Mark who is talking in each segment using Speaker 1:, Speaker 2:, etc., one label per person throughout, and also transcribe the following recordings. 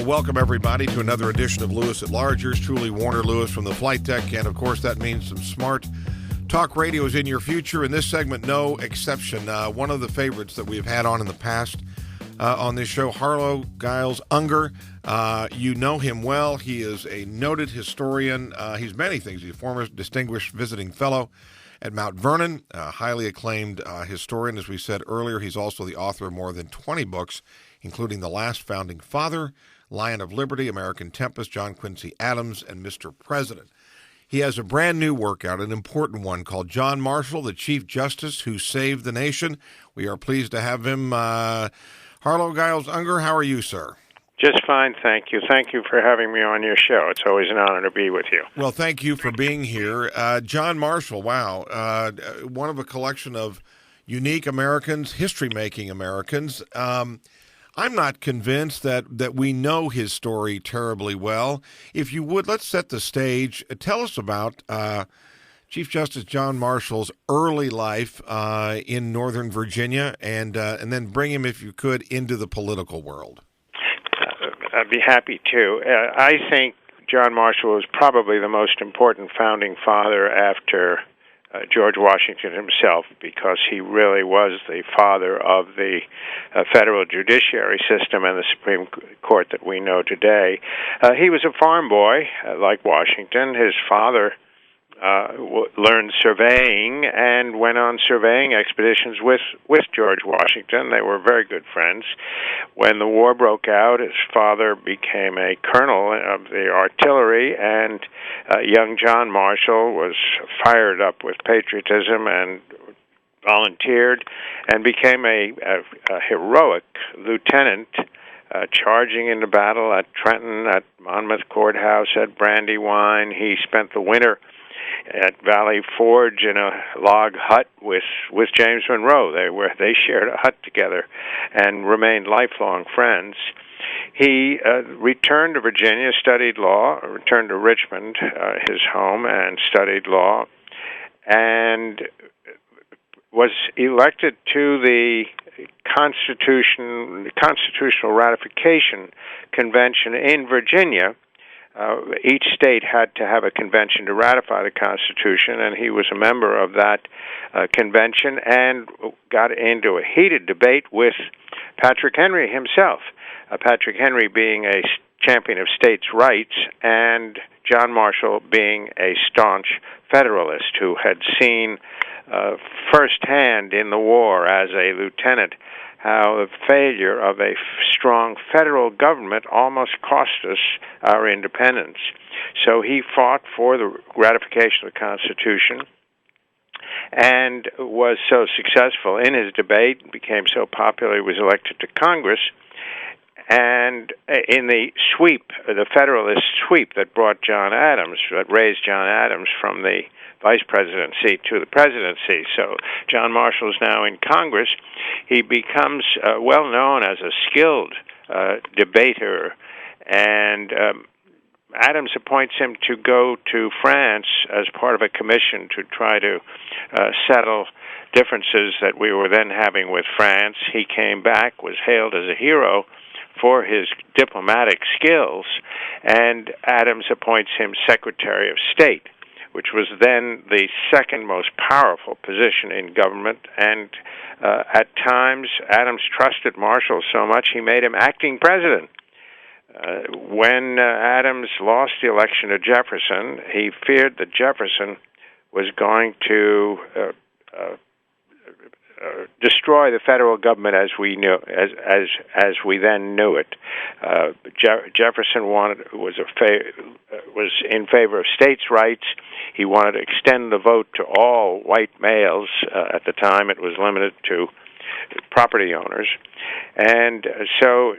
Speaker 1: welcome everybody to another edition of Lewis at Large. Yours truly, Warner Lewis from the Flight Deck, and of course that means some smart talk radio is in your future. In this segment, no exception. One of the favorites that we've had on in the past on this show, Harlow, Giles, Unger. You know him well. He is a noted historian. He's many things. He's a former distinguished visiting fellow at Mount Vernon, a highly acclaimed historian. As we said earlier, he's also the author of more than 20 books, including The Last Founding Father, Lion of Liberty, American Tempest, John Quincy Adams, and Mr. President. He has a brand new work out, an important one, called John Marshall, the Chief Justice Who Saved the Nation. We are pleased to have him. Harlow, Giles, Unger, how are you, sir?
Speaker 2: Just fine, thank you. Thank you for having me on your show. It's always an honor to be with you.
Speaker 1: Well, thank you for being here. John Marshall, wow, one of a collection of unique Americans, history-making Americans. I'm not convinced that we know his story terribly well. If you would, let's set the stage. Tell us about Chief Justice John Marshall's early life in Northern Virginia, and then bring him, if you could, into the political world.
Speaker 2: I'd be happy to. I think John Marshall was probably the most important founding father after George Washington himself, because he really was the father of the federal judiciary system and the Supreme Court that we know today. He was a farm boy, like Washington. His father learned surveying and went on surveying expeditions with George Washington. They were very good friends. When the war broke out, his father became a colonel of the artillery, and young John Marshall was fired up with patriotism and volunteered and became a heroic lieutenant, charging into battle at Trenton, at Monmouth Courthouse, at Brandywine. He spent the winter at Valley Forge in a log hut with James Monroe. They shared a hut together and remained lifelong friends. He returned to Virginia, studied law, returned to Richmond, his home, and studied law, and was elected to the Constitutional Ratification Convention in Virginia. Each state had to have a convention to ratify the Constitution, and he was a member of that convention and got into a heated debate with Patrick Henry himself, Patrick Henry being a champion of states' rights and John Marshall being a staunch Federalist who had seen firsthand in the war as a lieutenant how the failure of a strong federal government almost cost us our independence. So he fought for the ratification of the Constitution and was so successful in his debate, became so popular, he was elected to Congress. And in the sweep, the Federalist sweep that brought John Adams, that raised John Adams from the vice presidency to the presidency. So John Marshall is now in Congress. He becomes well known as a skilled debater, and Adams appoints him to go to France as part of a commission to try to settle differences that we were then having with France. He came back, was hailed as a hero for his diplomatic skills, and Adams appoints him Secretary of State, which was then the second most powerful position in government. And at times, Adams trusted Marshall so much he made him acting president. When Adams lost the election to Jefferson, he feared that Jefferson was going to destroy the federal government as we knew, as we then knew it. Jefferson was in favor of states' rights. He wanted to extend the vote to all white males. At the time, it was limited to property owners, and so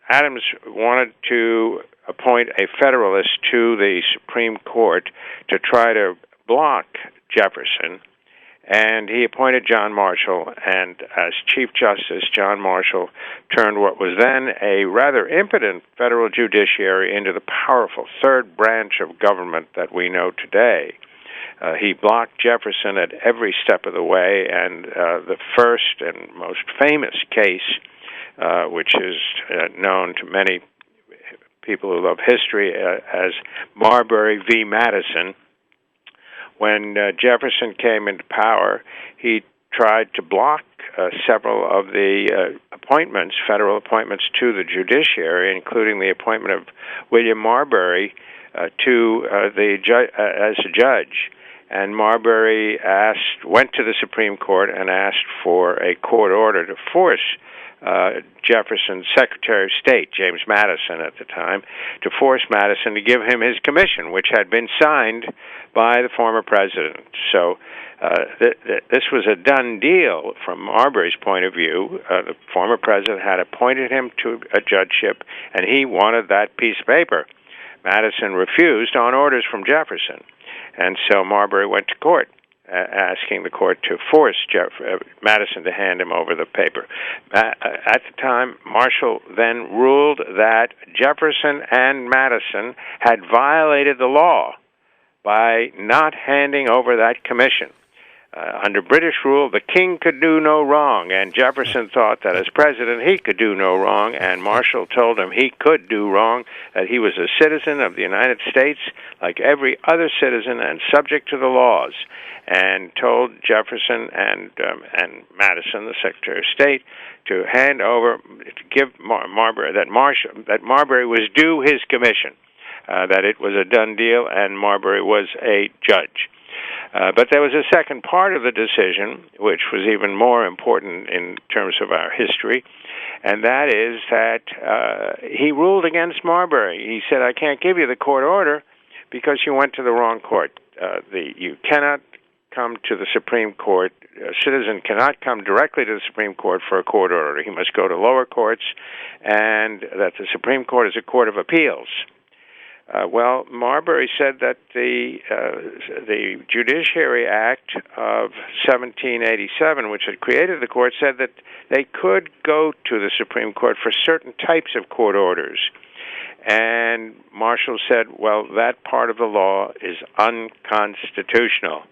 Speaker 2: Adams wanted to appoint a Federalist to the Supreme Court to try to block Jefferson. And he appointed John Marshall, and as Chief Justice, John Marshall turned what was then a rather impotent federal judiciary into the powerful third branch of government that we know today. He blocked Jefferson at every step of the way, and the first and most famous case which is known to many people who love history as Marbury v. Madison. When Jefferson came into power, he tried to block several of the federal appointments to the judiciary, including the appointment of William Marbury as a judge. And Marbury went to the Supreme Court and asked for a court order to force Jefferson's Secretary of State, James Madison at the time, to force Madison to give him his commission, which had been signed by the former president. So this was a done deal from Marbury's point of view. The former president had appointed him to a judgeship, and he wanted that piece of paper. Madison refused on orders from Jefferson, and so Marbury went to court, asking the court to force Madison to hand him over the paper. At the time, Marshall then ruled that Jefferson and Madison had violated the law by not handing over that commission. Under British rule, the king could do no wrong, and Jefferson thought that as president he could do no wrong, and Marshall told him he could do wrong, that he was a citizen of the United States like every other citizen and subject to the laws, and told Jefferson and Madison, the Secretary of State, to hand over, to give Marbury, that Marbury was due his commission, that it was a done deal, and Marbury was a judge. But there was a second part of the decision, which was even more important in terms of our history, and that is that he ruled against Marbury. He said, I can't give you the court order because you went to the wrong court. You cannot come to the Supreme Court. A citizen cannot come directly to the Supreme Court for a court order. He must go to lower courts, and that the Supreme Court is a court of appeals. Well, Marbury said that the Judiciary Act of 1787, which had created the court, said that they could go to the Supreme Court for certain types of court orders. And Marshall said, well, that part of the law is unconstitutional.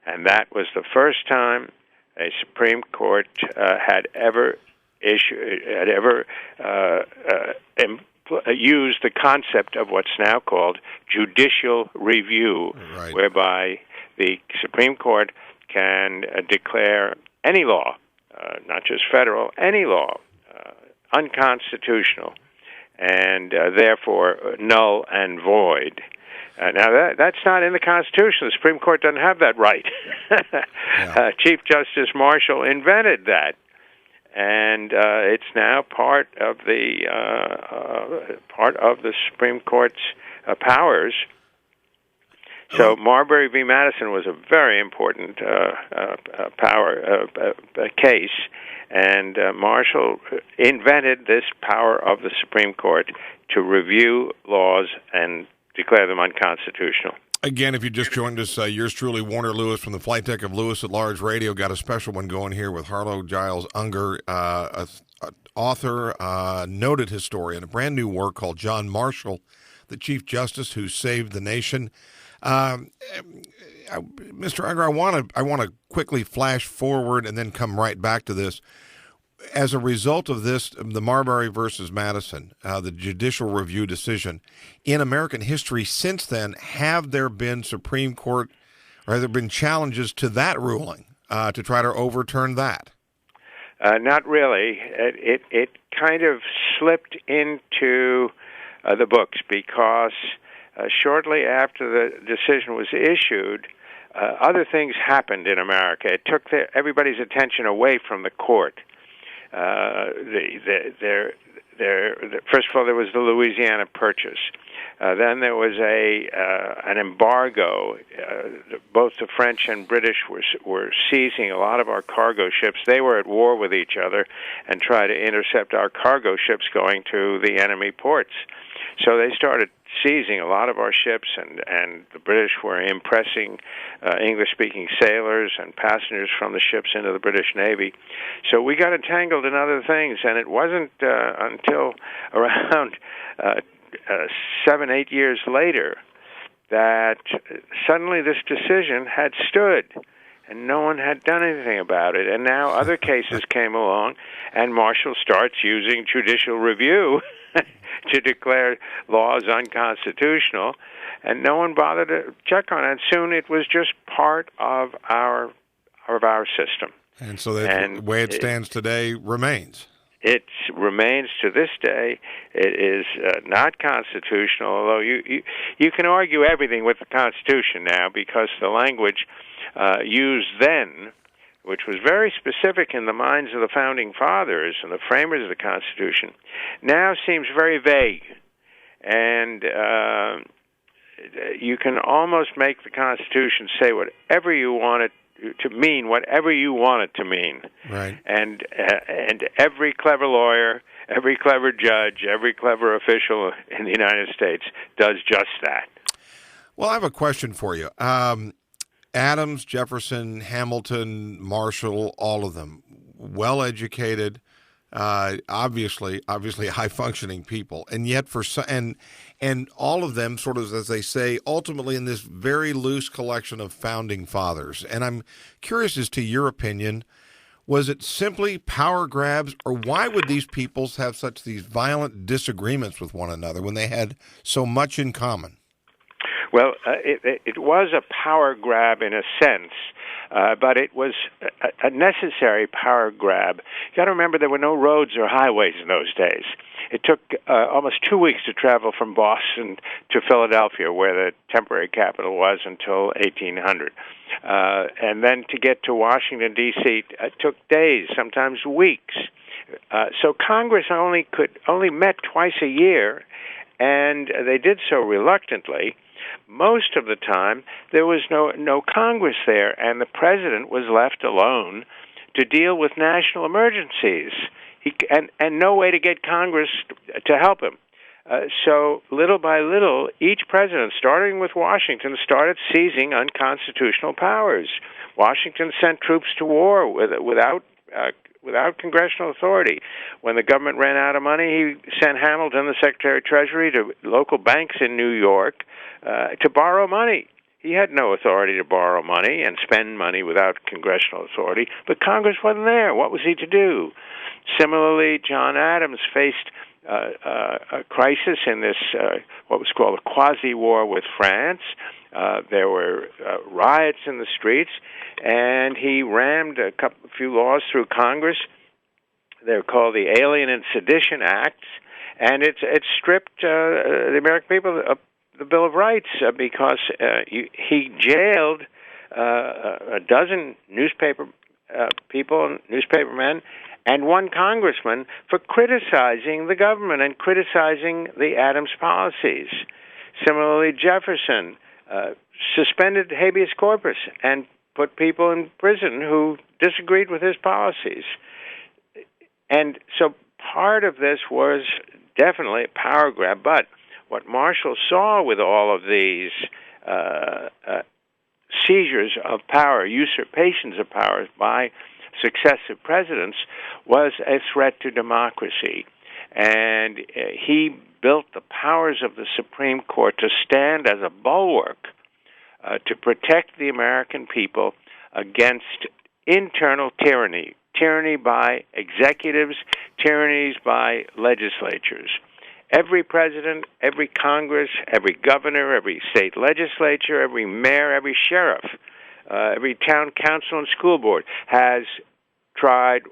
Speaker 2: And that was the first time a Supreme Court had ever use the concept of what's now called judicial review, right, whereby the Supreme Court can declare any law, not just federal, any law, unconstitutional, and therefore null and void. Now, that's not in the Constitution. The Supreme Court doesn't have that right. Yeah. Chief Justice Marshall invented that. And it's now part of the Supreme Court's powers. So Marbury v. Madison was a very important case, and Marshall invented this power of the Supreme Court to review laws and declare them unconstitutional.
Speaker 1: Again, if you just joined us, yours truly, Warner Lewis from the flight deck of Lewis at Large Radio. Got a special one going here with Harlow, Giles, Unger, author, noted historian, a brand new work called John Marshall, the Chief Justice Who Saved the Nation. Mr. Unger, I want to quickly flash forward and then come right back to this. As a result of this, the Marbury versus Madison, the judicial review decision, in American history since then, have there been Supreme Court, or have there been challenges to that ruling to try to overturn that?
Speaker 2: Not really. It kind of slipped into the books because shortly after the decision was issued, other things happened in America. It took everybody's attention away from the court. First of all, there was the Louisiana Purchase. Then there was an embargo. Both the French and British were seizing a lot of our cargo ships. They were at war with each other and tried to intercept our cargo ships going to the enemy ports. So they started seizing a lot of our ships, and the British were impressing English-speaking sailors and passengers from the ships into the British Navy. So we got entangled in other things, and it wasn't until around 7-8 years later that suddenly this decision had stood. and no one had done anything about it. And now other cases came along, and Marshall starts using judicial review to declare laws unconstitutional, and no one bothered to check on it. And soon it was just part of our system.
Speaker 1: And so the way it stands today remains.
Speaker 2: It remains to this day. It is not constitutional, although you can argue everything with the Constitution now, because the language used then, which was very specific in the minds of the Founding Fathers and the framers of the Constitution, now seems very vague. And you can almost make the Constitution say whatever you want it to mean, whatever you want it to mean.
Speaker 1: Right.
Speaker 2: And every clever lawyer, every clever judge, every clever official in the United States does just that.
Speaker 1: Well, I have a question for you. Adams, Jefferson, Hamilton, Marshall, all of them, well-educated, obviously high-functioning people, and yet and all of them sort of, as they say, ultimately in this very loose collection of founding fathers. And I'm curious as to your opinion. Was it simply power grabs, or why would these peoples have these violent disagreements with one another when they had so much in common?
Speaker 2: Well, it was a power grab in a sense, but it was a necessary power grab. You got to remember there were no roads or highways in those days. It took almost 2 weeks to travel from Boston to Philadelphia, where the temporary capital was, until 1800. And then to get to Washington, D.C., took days, sometimes weeks. So Congress only met twice a year, and they did so reluctantly. Most of the time, there was no Congress there, and the president was left alone to deal with national emergencies. And no way to get Congress to help him. So little by little, each president, starting with Washington, started seizing unconstitutional powers. Washington sent troops to war without congressional authority. When the government ran out of money, he sent Hamilton, the Secretary of Treasury, to local banks in New York to borrow money. He had no authority to borrow money and spend money without congressional authority, but Congress wasn't there. What was he to do? Similarly, John Adams faced a crisis in this, what was called a quasi-war with France. There were riots in the streets, and he rammed a few laws through Congress. They're called the Alien and Sedition Acts, and it stripped the American people of the Bill of Rights because he jailed a dozen newspaper people, newspapermen, and one congressman for criticizing the government and criticizing the Adams policies. Similarly, Jefferson suspended habeas corpus and put people in prison who disagreed with his policies. And so part of this was definitely a power grab, but what Marshall saw with all of these seizures of power, usurpations of power by successive presidents, was a threat to democracy. And he built the powers of the Supreme Court to stand as a bulwark to protect the American people against internal tyranny, tyranny by executives, tyrannies by legislatures. Every president, every Congress, every governor, every state legislature, every mayor, every sheriff, every town council and school board has tried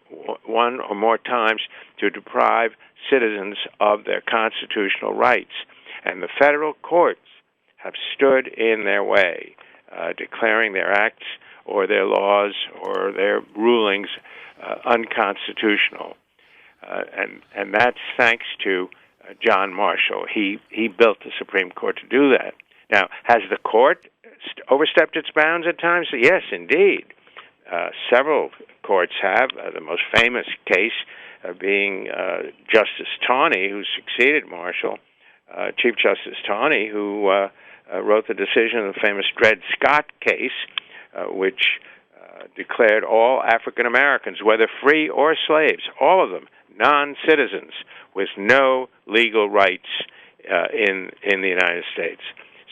Speaker 2: one or more times to deprive citizens of their constitutional rights. And the federal courts have stood in their way, declaring their acts or their laws or their rulings unconstitutional. And that's thanks to John Marshall. He built the Supreme Court to do that. Now, has the court overstepped its bounds at times? Yes, indeed. Several courts have. The most famous case being Justice Taney, who succeeded Marshall, Chief Justice Taney, who wrote the decision in the famous Dred Scott case, which declared all African Americans, whether free or slaves, all of them, non-citizens, with no legal rights in the United States.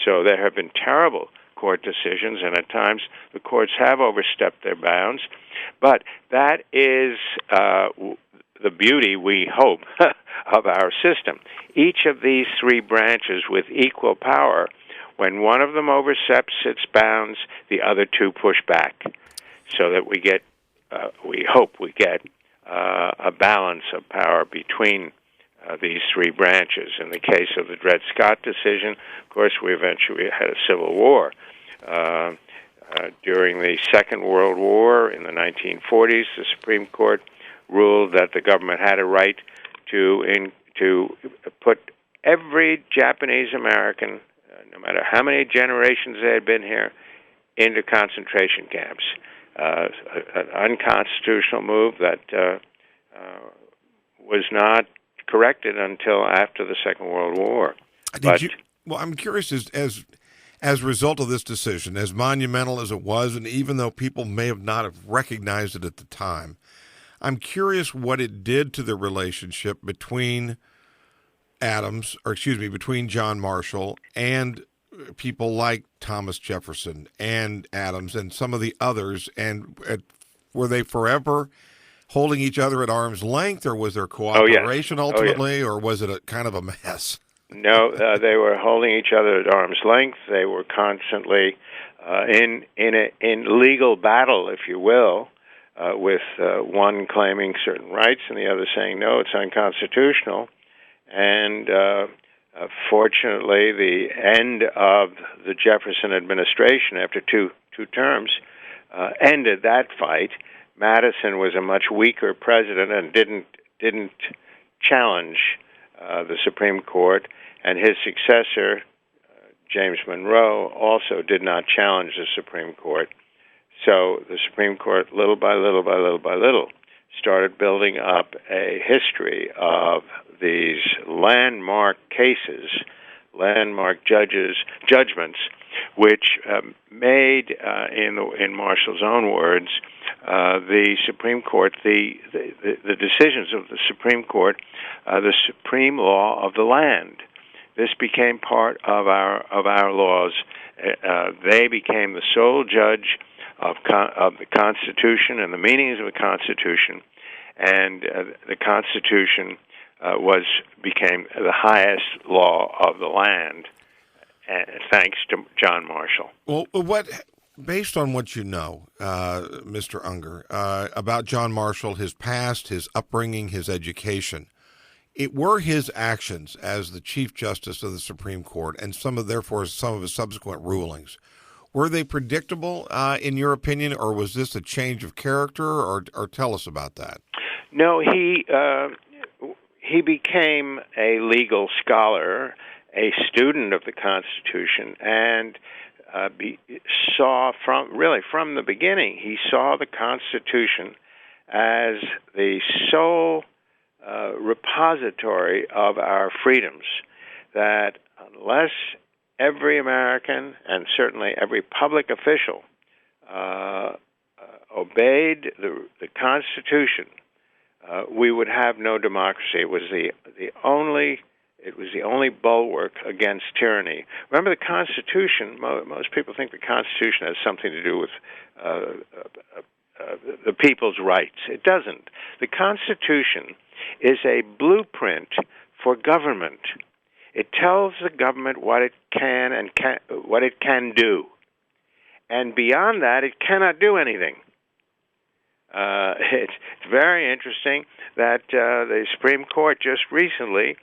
Speaker 2: So there have been terrible Court decisions, and at times the courts have overstepped their bounds. But that is the beauty, we hope, of our system. Each of these three branches with equal power, when one of them oversteps its bounds, the other two push back, so that we get, we hope we get, a balance of power between these three branches. In the case of the Dred Scott decision, of course, we eventually had a civil war. During the Second World War in the 1940s, the Supreme Court ruled that the government had a right to put every Japanese American, no matter how many generations they had been here, into concentration camps. An unconstitutional move that was not corrected until after the Second World War.
Speaker 1: Well, I'm curious, as a result of this decision, as monumental as it was, and even though people may not have recognized it at the time, I'm curious what it did to the relationship between between John Marshall and people like Thomas Jefferson and Adams and some of the others, and were they forever holding each other at arm's length, or was there cooperation ultimately, or was it a kind of a mess?
Speaker 2: No, they were holding each other at arm's length. They were constantly in legal battle, if you will, with one claiming certain rights and the other saying, no, it's unconstitutional. And fortunately, the end of the Jefferson administration after two terms ended that fight. Madison was a much weaker president and didn't challenge the Supreme Court, and his successor, James Monroe, also did not challenge the Supreme Court. So the Supreme Court, little by little by little by little, started building up a history of these landmark cases, landmark judgments, which made, in Marshall's own words, the Supreme Court, the decisions of the Supreme Court, the supreme law of the land. This became part of our laws. They became the sole judge of the Constitution and the meanings of the Constitution, and the Constitution became the highest law of the land, thanks to John Marshall.
Speaker 1: Well, based on what you know, Mr. Unger, about John Marshall, his past, his upbringing, his education, were his actions as the Chief Justice of the Supreme Court and some of his subsequent rulings, were they predictable in your opinion, or was this a change of character, or tell us about that?
Speaker 2: No, he became a legal scholar, a student of the Constitution, and saw from the beginning, he saw the Constitution as the sole repository of our freedoms, that unless every American and certainly every public official obeyed the Constitution, we would have no democracy. It was the only bulwark against tyranny. Remember, the Constitution, most people think the Constitution has something to do with the people's rights. It doesn't. The Constitution is a blueprint for government. It tells the government what it can do, and beyond that, it cannot do anything. It's very interesting that the Supreme Court just recently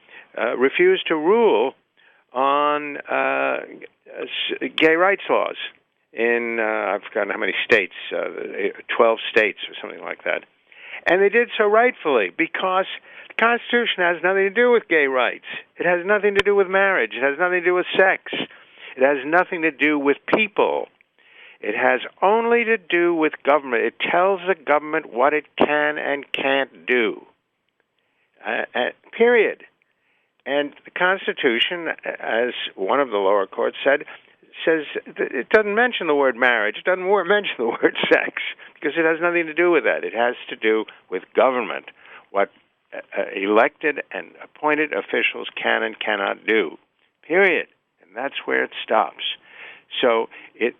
Speaker 2: refused to rule on gay rights laws in, I've forgotten how many states, 12 states or something like that. And they did so rightfully, because the Constitution has nothing to do with gay rights. It has nothing to do with marriage. It has nothing to do with sex. It has nothing to do with people. It has only to do with government. It tells the government what it can and can't do. Period. And the Constitution, as one of the lower courts said, says it doesn't mention the word marriage. It doesn't mention the word sex, because it has nothing to do with that. It has to do with government, what elected and appointed officials can and cannot do. Period. And that's where it stops. So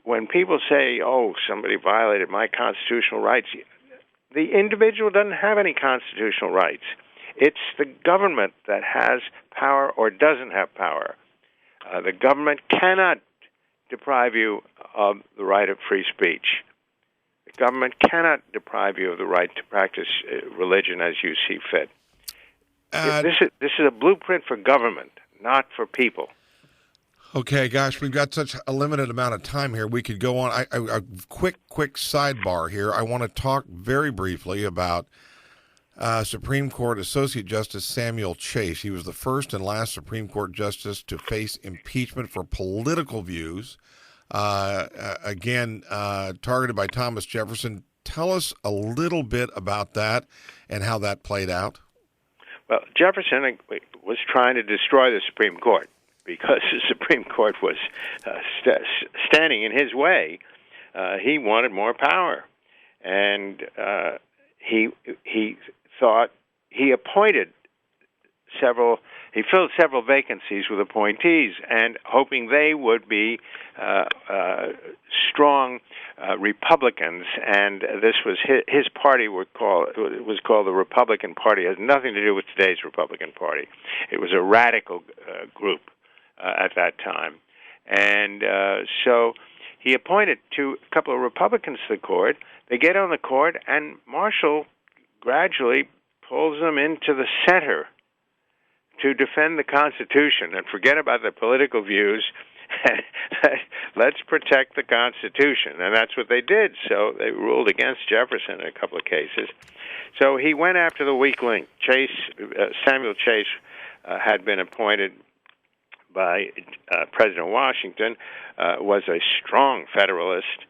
Speaker 2: when people say, "Oh, somebody violated my constitutional rights," the individual doesn't have any constitutional rights. It's the government that has power or doesn't have power. The government cannot deprive you of the right of free speech. The government cannot deprive you of the right to practice religion as you see fit. This is a blueprint for government, not for people.
Speaker 1: Okay, gosh, we've got such a limited amount of time here. We could go on. A quick sidebar here. I want to talk very briefly about Supreme Court Associate Justice Samuel Chase. He was the first and last Supreme Court justice to face impeachment for political views. Targeted by Thomas Jefferson. Tell us a little bit about that and how that played out.
Speaker 2: Well, Jefferson was trying to destroy the Supreme Court because the Supreme Court was standing in his way. He wanted more power, and he thought he filled several vacancies with appointees, and hoping they would be strong Republicans. And this was his party. It was called the Republican Party. It has nothing to do with today's Republican Party. It was a radical group at that time, and so he appointed a couple of Republicans to the court. They get on the court, and Marshall gradually pulls them into the center to defend the Constitution and forget about their political views. Let's protect the Constitution. And that's what they did. So they ruled against Jefferson in a couple of cases. So he went after the weak link. Samuel Chase had been appointed by President Washington, was a strong Federalist,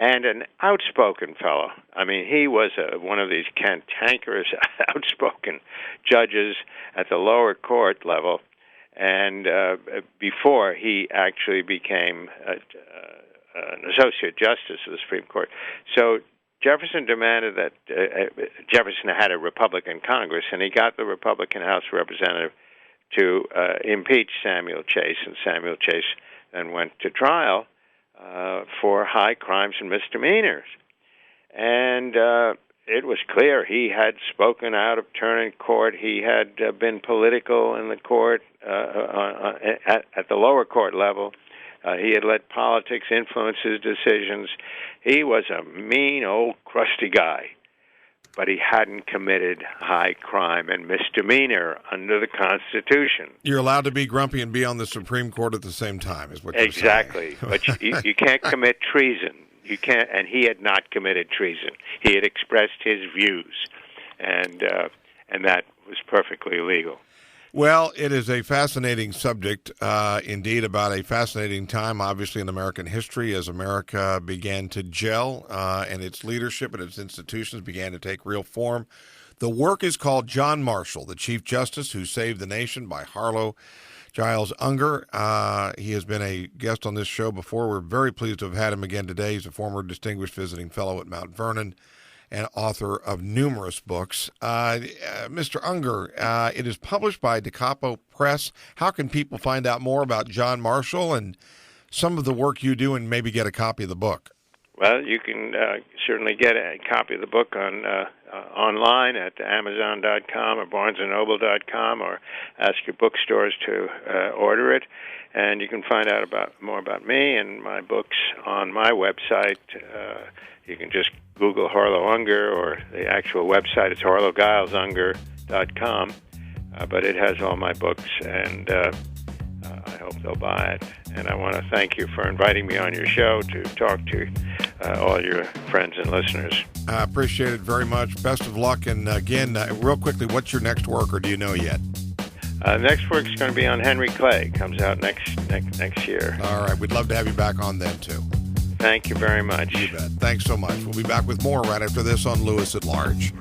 Speaker 2: and an outspoken fellow. I mean, he was one of these cantankerous, outspoken judges at the lower court level, and before he actually became an associate justice of the Supreme Court. So Jefferson demanded that Jefferson had a Republican Congress, and he got the Republican House Representative to impeach Samuel Chase, and Samuel Chase then went to trial for high crimes and misdemeanors. And it was clear he had spoken out of turn in court. He had been political in the court at the lower court level. He had let politics influence his decisions. He was a mean, old, crusty guy. But he hadn't committed high crime and misdemeanor under the Constitution.
Speaker 1: You're allowed to be grumpy and be on the Supreme Court at the same time, is what you're saying.
Speaker 2: Exactly. But you can't commit treason. You can't, and he had not committed treason. He had expressed his views, and that was perfectly legal.
Speaker 1: Well, it is a fascinating subject, indeed, about a fascinating time, obviously, in American history as America began to gel and its leadership and its institutions began to take real form. The work is called John Marshall, the Chief Justice Who Saved the Nation, by Harlow. Giles Unger. He has been a guest on this show before. We're very pleased to have had him again today. He's a former distinguished visiting fellow at Mount Vernon and author of numerous books. Mr. Unger, it is published by Da Capo Press. How can people find out more about John Marshall and some of the work you do and maybe get a copy of the book?
Speaker 2: Well, you can certainly get a copy of the book on online at Amazon.com or BarnesandNoble.com, or ask your bookstores to order it. And you can find out more about me and my books on my website. You can just Google Harlow Unger, or the actual website is harlowgilesunger.com. But it has all my books, and I hope they'll buy it. And I want to thank you for inviting me on your show to talk to all your friends and listeners.
Speaker 1: I appreciate it very much. Best of luck. And again, real quickly, what's your next work, or do you know yet?
Speaker 2: Next work is going to be on Henry Clay. Comes out next year.
Speaker 1: All right. We'd love to have you back on then, too.
Speaker 2: Thank you very much.
Speaker 1: You bet. Thanks so much. We'll be back with more right after this on Lewis at Large.